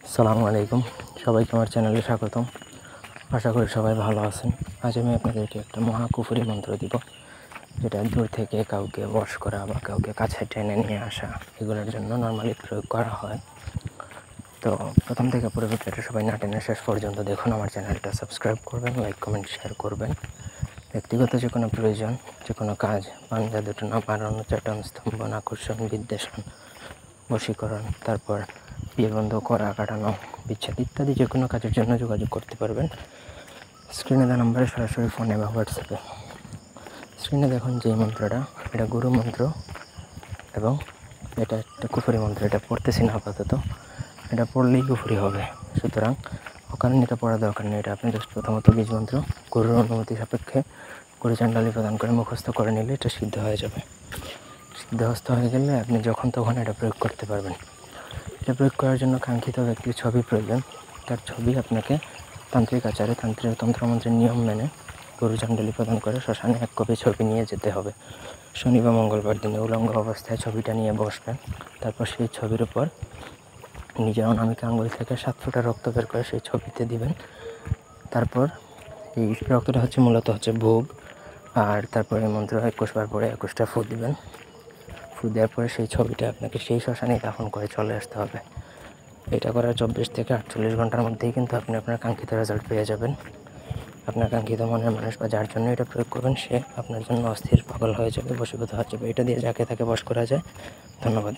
আসসালামু আলাইকুম, সবাইকে আমার চ্যানেলে স্বাগতম। আশা করি সবাই ভালো আছেন। আজ আমি আপনাদেরকে একটা মহাকুফরি মন্ত্র দিব, যেটা দূর থেকে কাউকে বশ করা বা কাউকে কাছে টেনে নিয়ে আসা, এগুলোর জন্য নর্মালি প্রয়োগ করা হয়। তো প্রথম থেকে পুরো ভিডিওটা সবাই না টেনে শেষ পর্যন্ত দেখুন। আমার চ্যানেলটা সাবস্ক্রাইব করবেন, লাইক কমেন্ট শেয়ার করবেন। ব্যক্তিগত যে কোনো প্রয়োজন, যে কোনো কাজ, পাঞ্জা দুটো না মারানো, চাটন, স্তম্ভন, আকর্ষণ, বিদ্বেষণ, বশীকরণ, তারপর বিয়ে বন্ধ করা, কাটানো, বিচ্ছেদ ইত্যাদি যে কোনো কাজের জন্য যোগাযোগ করতে পারবেন স্ক্রিনে দেওয়া নাম্বারে, সরাসরি ফোনে বা হোয়াটসঅ্যাপে। স্ক্রিনে দেখুন যে মন্ত্রটা, এটা গুরু মন্ত্র এবং এটা একটা কুফরি মন্ত্র। এটা পড়তেছি না আপাতত, এটা পড়লেই কুফরি হবে, সুতরাং ওখানে এটা পড়া দরকার নেই। এটা আপনি জাস্ট প্রথমত বীজ মন্ত্র গুরুর অনুমতি সাপেক্ষে গুরু চাণ্ডালি প্রদান করে মুখস্থ করে নিলে এটা সিদ্ধ হয়ে যাবে। সিদ্ধহস্ত হয়ে গেলে আপনি যখন তখন এটা প্রয়োগ করতে পারবেন। এটা প্রয়োগ করার জন্য কাঙ্ক্ষিত ব্যক্তির ছবি প্রয়োজন। তার ছবি আপনাকে তান্ত্রিক আচারে, তন্ত্রমন্ত্রের নিয়ম মেনে গুরু চাণ্ডালি প্রদান করে শ্মশানে 1 কপি ছবি নিয়ে যেতে হবে। শনি বা মঙ্গলবার দিনে উলঙ্গ অবস্থায় ছবিটা নিয়ে বসবেন। তারপর সেই ছবির উপর নিজের অনামিকা আঙুল থেকে 7 ফোঁটা রক্ত বের করে সেই ছবিতে দিবেন। তারপর এই রক্তটা মূলত ভোগ। আর তারপরে মন্ত্র 21 বার পরে 21টা ফু দিবেন। ফু দেওয়ার পরে সেই ছবিটা আপনাকে সেই শ্মশানেই দাফন করে চলে আসতে হবে। এটা করার 24 থেকে 48 ঘন্টার মধ্যেই কিন্তু আপনি আপনার কাঙ্ক্ষিত রেজাল্ট পেয়ে যাবেন। আপনার কাঙ্ক্ষিত মনের মানুষ বা যার জন্য এটা প্রয়োগ করবেন, সে আপনার জন্য অস্থির পাগল হয়ে যাবে, বশীভূত হয়ে যাবে। এটা দিয়ে যাকে তাকে বশ করা যায়। ধন্যবাদ।